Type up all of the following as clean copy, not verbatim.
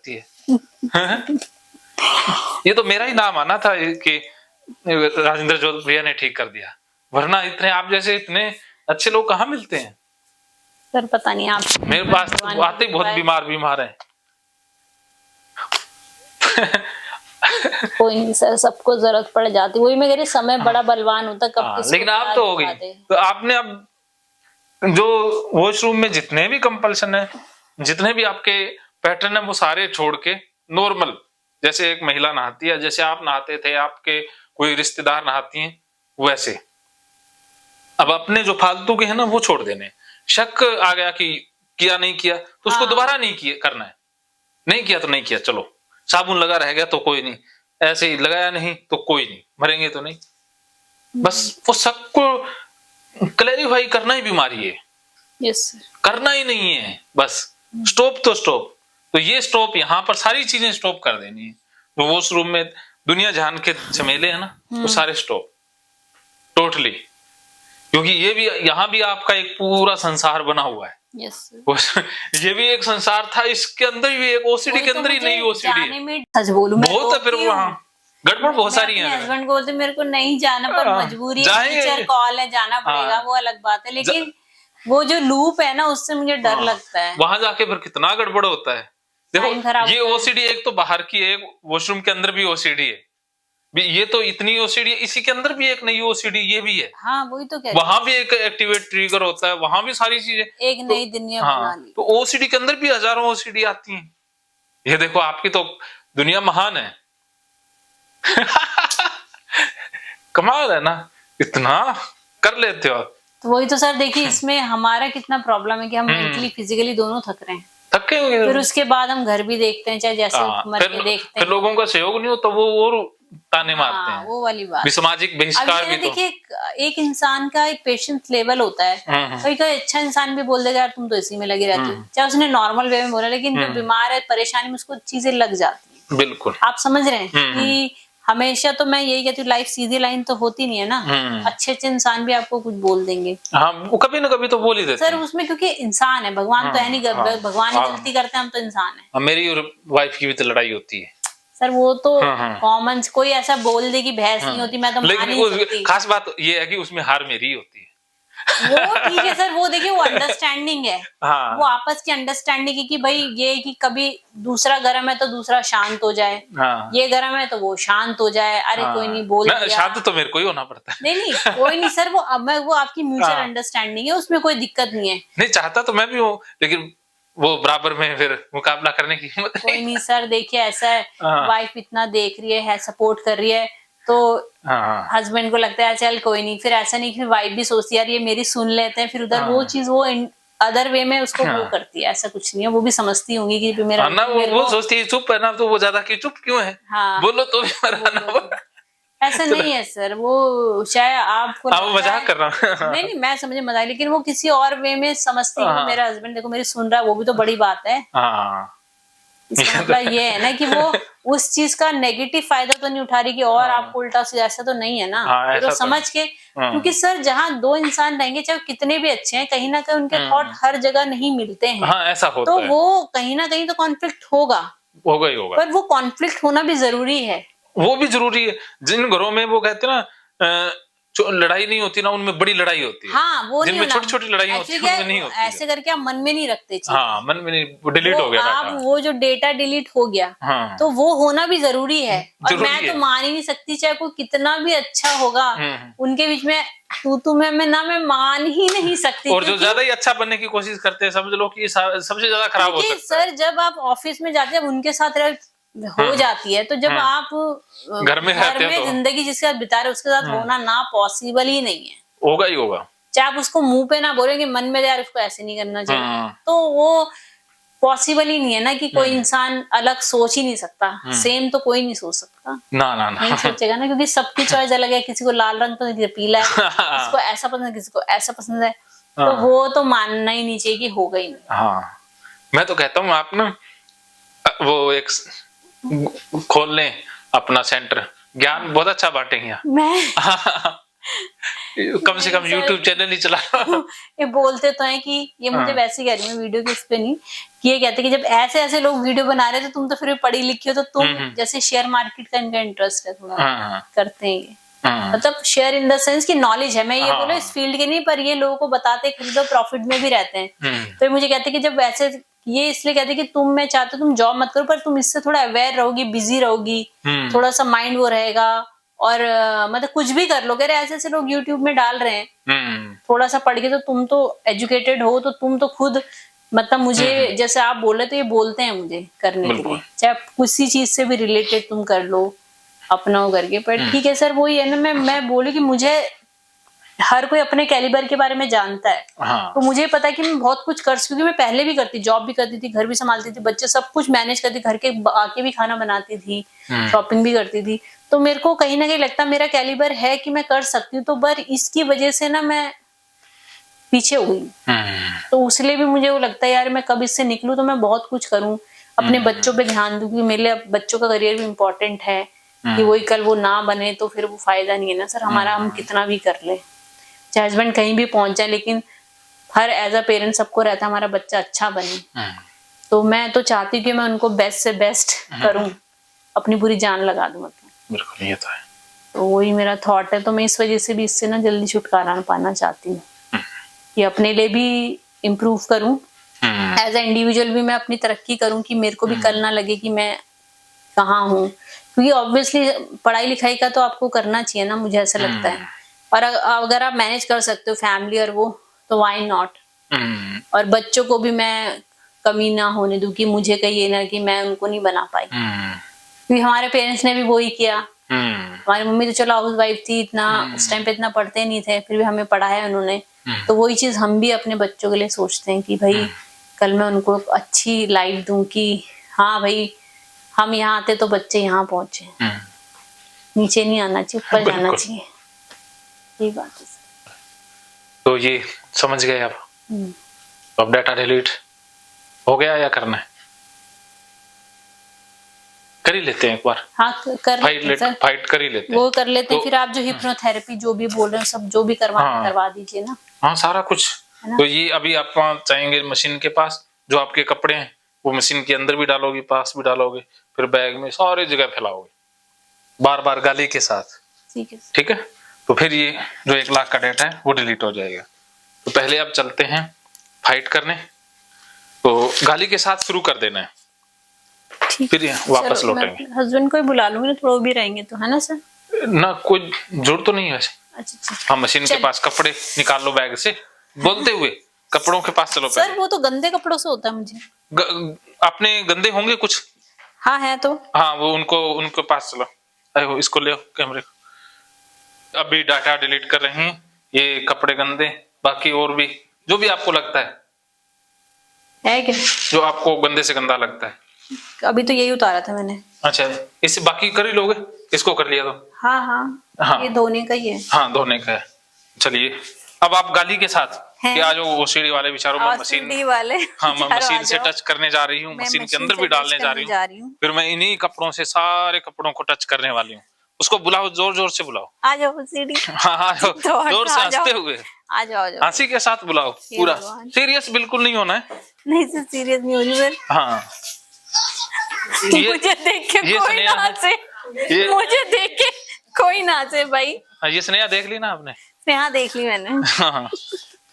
सकती है? ये तो मेरा ही नाम आना था कि राजेंद्र जोधपुरिया ने ठीक कर दिया, वरना इतने आप जैसे इतने अच्छे लोग कहाँ मिलते हैं। सर पता नहीं, आप मेरे पास तो आते बहुत बीमार है। कोई नहीं सर, सबको जरूरत पड़ जाती, वही मैं कह रही, समय बड़ा बलवान होता, कब किसको लेकिन आप तो हो गई, तो आपने अब जो वॉशरूम में जितने भी कंपल्सन है, जितने भी आपके पैटर्न है, वो सारे छोड़ के नॉर्मल जैसे एक महिला नहाती है, जैसे आप नहाते थे, आपके कोई रिश्तेदार नहाती हैं, वैसे अब अपने जो फालतू के हैं ना वो छोड़ देने। शक आ गया कि किया नहीं किया तो उसको दोबारा नहीं किया करना है, नहीं किया तो नहीं किया, चलो साबुन लगा रह गया तो कोई नहीं, ऐसे ही लगाया नहीं तो कोई नहीं, मरेंगे तो नहीं, बस वो सबको क्लैरिफाई करना ही बीमारी है। यस करना ही नहीं है, बस स्टॉप तो स्टॉप, तो ये स्टॉप यहाँ पर सारी चीजें स्टॉप कर देनी है। जो वॉशरूम में दुनिया जहान के झमेले है ना, वो सारे स्टॉप टोटली, क्योंकि ये भी यहाँ भी आपका एक पूरा संसार बना हुआ है। यस ये भी एक संसार था, इसके अंदर भी एक ओसीडी के अंदर ही नहीं ओसीडी है। सच बोलूं बहुत है, फिर वहाँ गड़बड़ बहुत सारी है। हस्बैंड को बोलते मेरे को नहीं जाना, पर मजबूरी है, टीचर कॉल है, जाना पड़ेगा, वो अलग बात है, लेकिन वो जो लूप है ना, उससे मुझे डर लगता है। वहां जाके फिर कितना गड़बड़ होता है। देखो ये ओसीडी एक तो बाहर की है, एक वॉशरूम के अंदर भी ओसीडी है, ये तो इतनी ओसीडी है, इसी के अंदर भी एक नई ओसीडी ये भी है। हाँ वही तो कह रही, वहां भी एक एक्टिवेट ट्रिगर होता है, वहां भी सारी चीजें एक नई दुनिया बना ली। तो ओसीडी के अंदर भी हजारों ओसीडी आती हैं। ये देखो आपकी तो दुनिया महान है। कमाल है ना, इतना कर लेते हो। तो वही तो सर देखिए, इसमें हमारा कितना प्रॉब्लम है कि हम मेंटली फिजिकली दोनों थक रहे हैं, थके हुए, फिर उसके बाद हम घर भी देखते हैं, चाहे जैसे मर के देखते हैं, फिर लोगों का सहयोग नहीं हो तो वो और ताने मारते हैं, वो वाली बात। सामाजिक बहिष्कार भी। देखिए एक इंसान का एक पेशेंस लेवल होता है, कोई कोई अच्छा इंसान भी बोल देगा यार तुम तो इसी में लगी रहती हो, चाहे उसने नॉर्मल वे में बोला, लेकिन जो बीमार है, परेशानी में, उसको चीजें लग जाती है। बिल्कुल आप समझ रहे हैं कि हमेशा तो मैं यही कहती हूँ, लाइफ सीधी लाइन तो होती नहीं है ना, अच्छे अच्छे इंसान भी आपको कुछ बोल देंगे। हाँ, वो कभी ना कभी तो बोल ही देते सर उसमें, क्योंकि इंसान है, भगवान तो है नहीं, भगवान ही गलती करते हैं, हम तो इंसान है। मेरी और वाइफ की भी तो लड़ाई होती है सर, वो तो कॉमन, कोई ऐसा बोल दे कि बहस नहीं होती, मैं तो मान नहीं सकती। खास बात ये है कि उसमें हार मेरी ही होती है। वो ठीक है सर, वो देखिए वो अंडरस्टैंडिंग है। वो आपस की अंडरस्टैंडिंग है कि भाई ये कि कभी दूसरा गर्म है तो दूसरा शांत हो जाए, ये गर्म है तो वो शांत हो जाए, अरे कोई नहीं बोल दिया। शांत तो मेरे को ही होना पड़ता है। नहीं कोई नहीं सर, वो आपकी म्यूचुअल अंडरस्टैंडिंग है, उसमें कोई दिक्कत नहीं है। नहीं चाहता तो मैं भी हूँ, लेकिन वो बराबर में फिर मुकाबला करने की हिम्मत कोई नहीं सर, देखिए ऐसा है, वाइफ इतना देख रही है, सपोर्ट कर रही है, तो हस्बैंड को लगता है चल कोई नहीं, फिर ऐसा नहीं कि वाइफ भी सोचती है यार ये मेरी सुन लेते हैं, फिर उधर वो चीज वो अदर वे में उसको वो करती है, ऐसा कुछ नहीं है, वो भी समझती होंगी कि मेरा ना, वो सोचती है चुप है ना, तो वो ज्यादा की चुप क्यों है, बोलो तो भी ऐसा नहीं है सर, वो शायद आपको मजाक कर रहा हूँ। नहीं मैं समझे मजाक, लेकिन वो किसी और वे में समझती है, मेरा हस्बैंड देखो मेरी सुन रहा है, वो भी तो बड़ी बात है। इसका मतलब ये है ना कि वो उस चीज का नेगेटिव फायदा तो नहीं उठा रही कि और आपको उल्टा से, ऐसा तो नहीं है ना, तो समझ के, क्योंकि सर जहाँ दो इंसान रहेंगे, चाहे कितने भी अच्छे हैं, कहीं ना कहीं उनके थॉट हर जगह नहीं मिलते हैं। ऐसा होता तो है। वो कहीं ना कहीं तो कॉन्फ्लिक्ट होगा ही होगा, पर वो कॉन्फ्लिक्ट होना भी जरूरी है। वो भी जरूरी है। जिन घरों में वो कहते हैं ना लड़ाई नहीं होती ना, उनमें बड़ी लड़ाई होती है। हाँ, वो जिनमें छोटी छोटी लड़ाई होती है, उनमें नहीं होती। ऐसे करके आप मन में नहीं रखते चीज़। हाँ, मन में नहीं, वो डिलीट हो गया आप वो जो डेटा डिलीट हो गया, तो वो होना भी जरूरी है। और मैं तो मान ही नहीं सकती, चाहे कोई कितना भी अच्छा होगा, उनके बीच में तू मैं मान ही नहीं सकती। और जो ज्यादा ही अच्छा बनने की कोशिश करते हैं, समझ लो कि सबसे ज्यादा खराब हो सकता है। सर जब आप ऑफिस में जाते हैं, उनके साथ हो जाती है, तो जब आप घर में जिंदगी जिसके साथ बिता रहे, उसके साथ होना ना पॉसिबल ही नहीं है। होगा ही होगा, चाहे आप उसको मुंह पे ना बोलेंगे, मन में यार उसको ऐसे नहीं करना चाहिए, तो वो पॉसिबल ही नहीं है ना कि कोई इंसान अलग सोच ही नहीं सकता। सेम तो कोई नहीं सोच सकता, ना नहीं सोचेगा ना, क्योंकि सबकी चॉइस अलग है। किसी को लाल रंग पसंद है, पीला है, किसी को ऐसा पसंद है, किसी को ऐसा पसंद है, तो वो तो मानना ही नहीं चाहिए कि होगा ही नहीं। हाँ, मैं तो कहता हूँ आप ना वो एक खोल लें अपना सेंटर, ज्ञान बहुत अच्छा बांटेंगे। मैं कम से कम नहीं सर। यूट्यूब चैनल ही चला लो। ये बोलते तो हैं कि ये मुझे हाँ। वैसे ही कह रही हूँ वीडियो के इस पे नहीं, कि ये कहते हैं कि जब ऐसे ऐसे लोग वीडियो बना रहे थे, तुम तो फिर भी पढ़ी लिखी हो, तो तुम जैसे शेयर मार्केट का इनका इंटरेस्ट है थोड़ा, हाँ करते हैं ये, हाँ मतलब शेयर इन द सेंस की नॉलेज है, मैं ये हाँ, बोलो इस फील्ड के नहीं, पर ये लोगों को बताते खरीदो प्रॉफिट में भी रहते हैं। तो ये मुझे कहते हैं कि जब वैसे, ये इसलिए कहते हैं कि तुम, मैं चाहती हूँ तुम जॉब मत करो, पर तुम इससे थोड़ा अवेयर रहोगी, बिजी रहोगी, थोड़ा सा माइंड वो रहेगा, और मतलब कुछ भी कर लो, कह रहे ऐसे ऐसे लोग यूट्यूब में डाल रहे हैं, थोड़ा सा पढ़ के, तो तुम तो एजुकेटेड हो, तो तुम तो खुद मतलब मुझे जैसे आप बोले तो ये बोलते हैं मुझे करने के लिए, चाहे किसी चीज से भी रिलेटेड तुम कर लो अपना वो करके। पर ठीक है सर, वही है ना, मैं बोली कि मुझे हर कोई अपने कैलिबर के बारे में जानता है। हाँ। तो मुझे पता है कि मैं बहुत कुछ कर सकती हूँ, क्योंकि मैं पहले भी करती, जॉब भी करती थी, घर भी संभालती थी, बच्चे सब कुछ मैनेज करती, घर के आके भी खाना बनाती थी, शॉपिंग भी करती थी। तो मेरे को कहीं ना कहीं लगता मेरा कैलिबर है कि मैं कर सकती हूँ, तो पर इसकी वजह से ना मैं पीछे हो गई। तो उसलिए भी मुझे वो लगता है यार मैं कब इससे निकलूं तो मैं बहुत कुछ करूं, अपने बच्चों पे ध्यान दूं, क्योंकि मेरे लिए बच्चों का करियर भी इम्पोर्टेंट है, कि वही कल वो ना बने तो फिर वो फायदा नहीं है ना सर हमारा, हम कितना भी कर ले, चाहे हस्बैंड कहीं भी पहुंच जाए, लेकिन हर एज अ पेरेंट सबको रहता है हमारा बच्चा अच्छा बने। तो मैं तो चाहती हूँ कि मैं उनको बेस्ट से बेस्ट करूं, अपनी पूरी जान लगा दूं, मतलब बिल्कुल ये तो है। तो वही मेरा थॉट है। तो मैं इस वजह से भी इससे ना जल्दी छुटकारा पाना चाहती हूँ, कि अपने लिए भी इम्प्रूव करूं, एज ए इंडिविजुअल भी मैं अपनी तरक्की करूं, कि मेरे को भी कल ना लगे कि मैं कहाँ हूँ, क्योंकि ऑब्वियसली पढ़ाई लिखाई का तो आपको करना चाहिए ना, मुझे ऐसा लगता है, और अगर आप मैनेज कर सकते हो फैमिली और वो, तो व्हाई नॉट। और बच्चों को भी मैं कमी ना होने दूं, कि मुझे कहीं ये ना कि मैं उनको नहीं बना पाई, क्योंकि हमारे पेरेंट्स ने भी वही किया। हमारी मम्मी तो चलो हाउस वाइफ थी, इतना उस टाइम पे इतना पढ़ते नहीं थे, फिर भी हमें पढ़ाया उन्होंने। तो वही चीज हम भी अपने बच्चों के लिए सोचते हैं कि भाई कल मैं उनको अच्छी लाइफ दूं, कि हाँ भाई हम यहाँ आते तो बच्चे यहाँ पहुंचे, नीचे नहीं आना चाहिए, ऊपर जाना चाहिए, ये बात है। तो ये समझ गए आप। तो अब डाटा डिलीट हो गया या करना है? कर ही लेते हैं एक बार। हाँ कर फाइट कर ही लेते हैं, वो कर लेते हैं। फिर आप जो हिप्नोथेरेपी जो भी बोल रहे हैं सब जो भी करवा दीजिए ना। हाँ सारा कुछ। तो ये अभी आप चाहेंगे मशीन के पास, जो आपके कपड़े हैं वो मशीन के अंदर भी डालोगे, पास भी डालोगे, फिर बैग में सारी जगह फैलाओगे, बार बार गाली के साथ। ठीक है। तो फिर ये जो 1 लाख का डेटा है वो डिलीट हो जाएगा। तो पहले आप चलते हैं फाइट करने, तो गाली के साथ शुरू कर देना है, फिर वापस लौटेंगे। हस्बैंड को ही बुला लूंगी ना, थोड़ा वो भी रहेंगे तो, है ना सर? ना कोई जरूरत तो नहीं है वैसे। अच्छा। हाँ मशीन के पास कपड़े निकाल लो बैग से, बोलते हुए कपड़ों के पास चलो। सर वो तो गंदे कपड़ों से होता है मुझे। अपने गंदे होंगे कुछ? हाँ है तो। हाँ वो उनको पास चलो, अरे इसको ले कैमरे को। अभी डाटा डिलीट कर रहे हैं, ये कपड़े गंदे, बाकी और भी जो भी आपको लगता है क्या, जो आपको गंदे से गंदा लगता है। अभी तो यही उतारा था मैंने। अच्छा इससे बाकी कर ही लोगे, इसको कर लिया तो। हाँ ये धोने का ही है। हाँ धोने का है। चलिए अब आप गाली के साथ कि आज वो सीढ़ी वाले बेचारों में मशीन वाले, हाँ मैं मशीन से टच करने जा रही हूँ, मशीन के अंदर भी डालने जा रही हूँ, फिर मैं इन्हीं कपड़ों से सारे कपड़ों को टच करने वाली हूँ। उसको बुलाओ, जोर जोर से बुलाओ। आ जाओ सीढ़ी। हाँ जोर से हंसते हुए, आ जाओ हंसी के साथ बुलाओ, पूरा सीरियस बिल्कुल नहीं होना है। नहीं सर सीरियस नहीं होनी सर। हाँ मुझे देख के कोई ना हंसे, मुझे देख के कोई ना हंसे भाई। ये स्नेहा देख ली ना आपने? स्नेहा देख ली मैंने। हाँ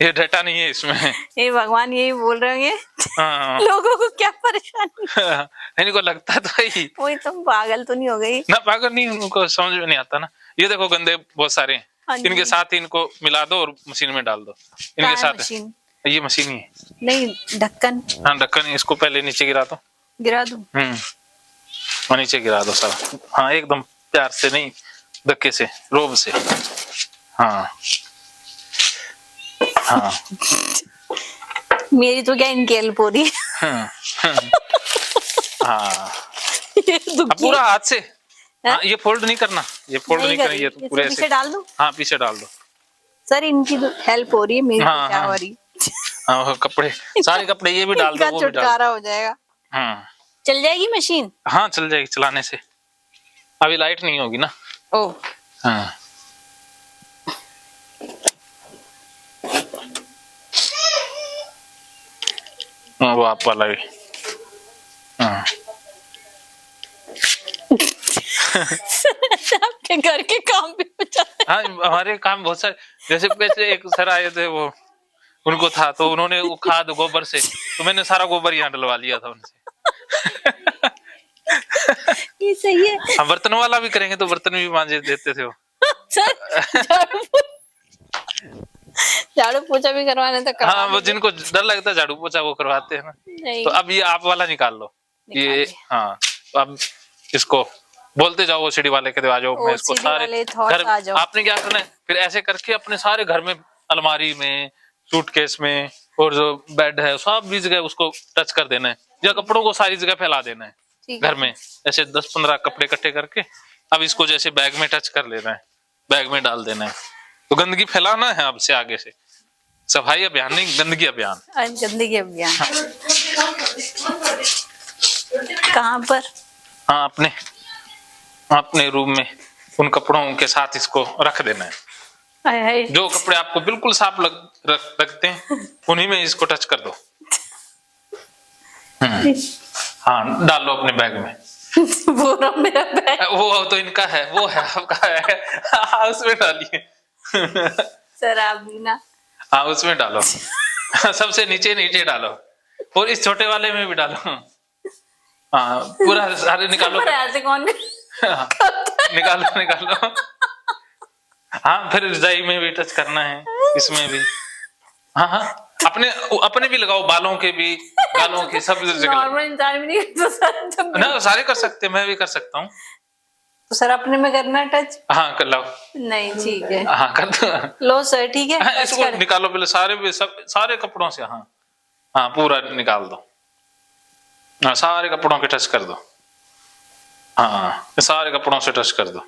ये डाटा नहीं है इसमें। ये भगवान यही बोल रहे होंगे। हाँ। लोगों को क्या परेशानी। इनको लगता तो ही वही, तुम पागल तो नहीं हो गई ना? पागल नहीं, उनको समझ में नहीं आता ना। ये देखो गंदे बहुत सारे हैं, इनके साथ ही इनको मिला दो और मशीन में डाल दो। इनके साथ मशीन? ये मशीन ही है। नहीं ढक्कन। हाँ ढक्कन, इसको पहले नीचे गिरा दो। गिरा दूं? और नीचे गिरा दो सारा। हाँ एकदम प्यार से, नहीं धक्के से, रोब से। हाँ हाँ मेरी तो क्या इनकी हेल्प हो रही है। हाँ पूरा हाथ से। हाँ ये फोल्ड नहीं करना, ये फोल्ड नहीं करना, ये तो पूरे ऐसे डाल दो। हाँ पीछे डाल दो। सर इनकी तो हेल्प हो रही है, मेरी हाँ, क्या हो रही? हाँ कपड़े, सारे कपड़े ये भी डाल दो, वो भी छुटकारा हो जाएगा। हाँ चल जाएगी मशीन? हाँ चल जाएगी चलाने से। अभी लाइट नहीं होगी ना। ओ हाँ वो आप वाला भी। हाँ। आपके घर के काम भी बचा। हाँ, हमारे काम बहुत सारे, जैसे कैसे एक सर आए थे, वो उनको था तो उन्होंने वो खाद गोबर से, तो मैंने सारा गोबर यहाँ डलवा लिया था उनसे। ये सही है। हम बर्तन वाला भी करेंगे तो बर्तन भी मांजे देते थे वो। झाड़ू पोछा भी करवाने तक। हाँ, वो जिनको डर लगता है झाड़ू पोछा वो करवाते हैं ना। तो अब ये आप वाला निकाल लो ये। हाँ, तो अब इसको बोलते जाओ ओसीडी वाले के आ जाओ, मैं इसको सारे घर, आपने क्या करना है फिर ऐसे करके अपने सारे घर में, अलमारी में, सूटकेस में, और जो बेड है सब भी जगह उसको टच कर देना है, या कपड़ों को सारी जगह फैला देना है घर में। ऐसे 10-15 कपड़े इकट्ठे करके अब इसको जैसे बैग में टच कर लेना है, बैग में डाल देना है। तो गंदगी फैलाना है अब से आगे से, सफाई अभियान नहीं, गंदगी अभियान। गंदगी अभियान। कहाँ पर? हाँ, अपने रूम में उन कपड़ों के साथ इसको रख देना है। जो कपड़े आपको बिल्कुल साफ लगते हैं उन्हीं में इसको टच कर दो। हाँ, डाल लो अपने बैग में। वो मेरा बैग, वो तो इनका है, वो है आपका है। हाँ, उसमें डालिए। सर आप भी ना। हाँ, उसमें डालो। सबसे नीचे डालो, और इस छोटे वाले में भी डालो। हाँ, पूरा सारे निकालो। ऐसे कौन निकालो। हाँ, फिर रजाई में भी टच करना है, इसमें भी। हाँ, अपने भी लगाओ, बालों के भी, गालों के, सब जगह। नॉर्मल इंसान भी नहीं कर सकता ना, सारे कर सकते हैं, मैं भी कर सकता हूँ। तो सर अपने में करना टच? हाँ, कर लो। नहीं, ठीक है। हाँ, कर दो। लो सर, ठीक है। हाँ, इसको निकालो पहले सारे कपड़ों से। हाँ, पूरा निकाल दो। हाँ, सारे कपड़ों के टच कर दो। हाँ, सारे कपड़ों से टच कर दो,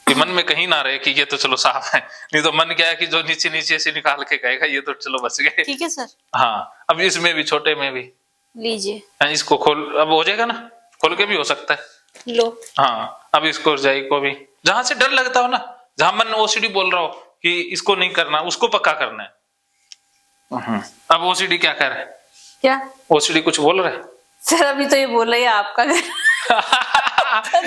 कि मन में कहीं ना रहे कि ये तो चलो साफ है, नहीं तो मन क्या है कि जो नीचे से निकाल के कहेगा ये तो चलो बच गए। ठीक है सर। हाँ, अब इसमें भी, छोटे में भी लीजिए। हाँ, इसको खोल, अब हो जाएगा ना, खोल के भी हो सकता है। लो। हाँ, अब इसको रजाई को भी, जहां से डर लगता हो ना, जहां मन ओसीडी बोल रहा हो कि इसको नहीं करना, उसको पक्का करना है। अब ओसीडी क्या कर रहा है? क्या ओसीडी कुछ बोल रहा है? सर अभी तो ये बोल रही है आपका घर।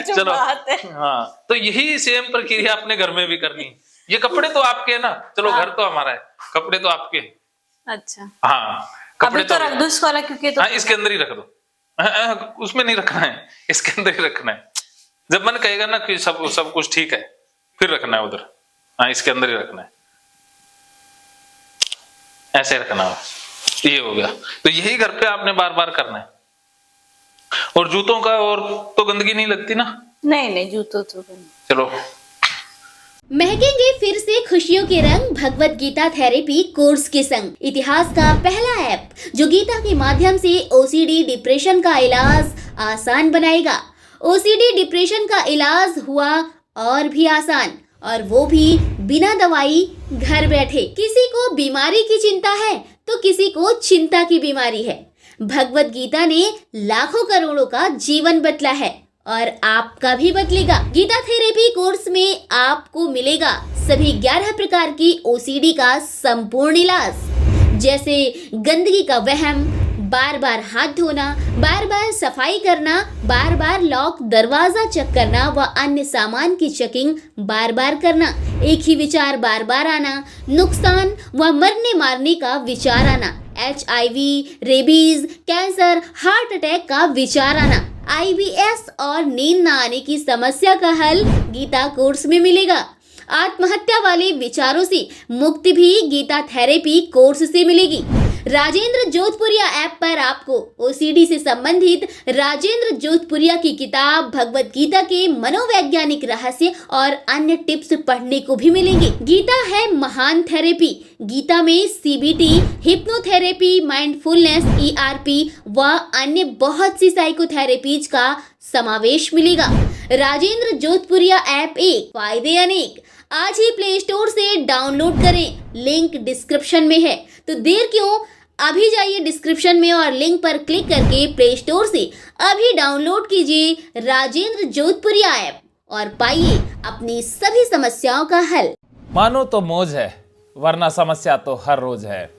चलो। हाँ, तो यही सेम प्रक्रिया अपने घर में भी करनी है। ये कपड़े तो आपके है ना, चलो। घर तो हमारा है, कपड़े तो आपके। अच्छा। हाँ, कपड़े तो रख दो इसको वाला, क्योंकि तो हाँ, इसके अंदर ही रख दो। उसमें नहीं रखना है, इसके अंदर ही रखना है। जब मन कहेगा ना कि सब कुछ ठीक है, फिर रखना है उधर। हाँ, इसके अंदर ही रखना है, ऐसे रखना है। ये हो गया। तो यही घर पे आपने बार बार करना है। और जूतों का और तो गंदगी नहीं लगती ना? नहीं, जूतों तो चलो। महकेंगे फिर से खुशियों के रंग भगवत गीता थेरेपी कोर्स के संग। इतिहास का पहला ऐप जो गीता के माध्यम से ओसीडी डिप्रेशन का इलाज आसान बनाएगा। ओसीडी डिप्रेशन का इलाज हुआ और भी आसान, और वो भी बिना दवाई, घर बैठे। किसी को बीमारी की चिंता है तो किसी को चिंता की बीमारी है। भगवत गीता ने लाखों करोड़ों का जीवन बदला है, और आपका भी बदलेगा। गीता थेरेपी कोर्स में आपको मिलेगा सभी 11 प्रकार की ओसीडी का संपूर्ण इलाज, जैसे गंदगी का वहम, बार बार हाथ धोना, बार बार सफाई करना, बार बार लॉक दरवाजा चेक करना व अन्य सामान की चेकिंग बार बार करना, एक ही विचार बार बार आना, नुकसान व मरने मारने का विचार आना, HIV, rabies, cancer, heart attack का विचार आना, IBS और नींद न आने की समस्या का हल गीता कोर्स में मिलेगा। आत्महत्या वाले विचारों से मुक्ति भी गीता थेरेपी कोर्स से मिलेगी। राजेंद्र जोधपुरिया ऐप पर आपको ओसीडी से संबंधित राजेंद्र जोधपुरिया की किताब भगवत गीता के मनोवैज्ञानिक रहस्य और अन्य टिप्स पढ़ने को भी मिलेंगे। गीता है महान थेरेपी। गीता में CBT, हिप्नोथेरेपी, माइंडफुलनेस, ERP व अन्य बहुत सी साइकोथेरेपीज का समावेश मिलेगा। राजेंद्र जोधपुरिया ऐप एक, फायदे अनेक। आज ही प्ले स्टोर से डाउनलोड करें, लिंक डिस्क्रिप्शन में है। तो देर क्यों, अभी जाइए डिस्क्रिप्शन में और लिंक पर क्लिक करके प्ले स्टोर से अभी डाउनलोड कीजिए राजेंद्र जोधपुरिया ऐप और पाइए अपनी सभी समस्याओं का हल। मानो तो मौज है, वरना समस्या तो हर रोज है।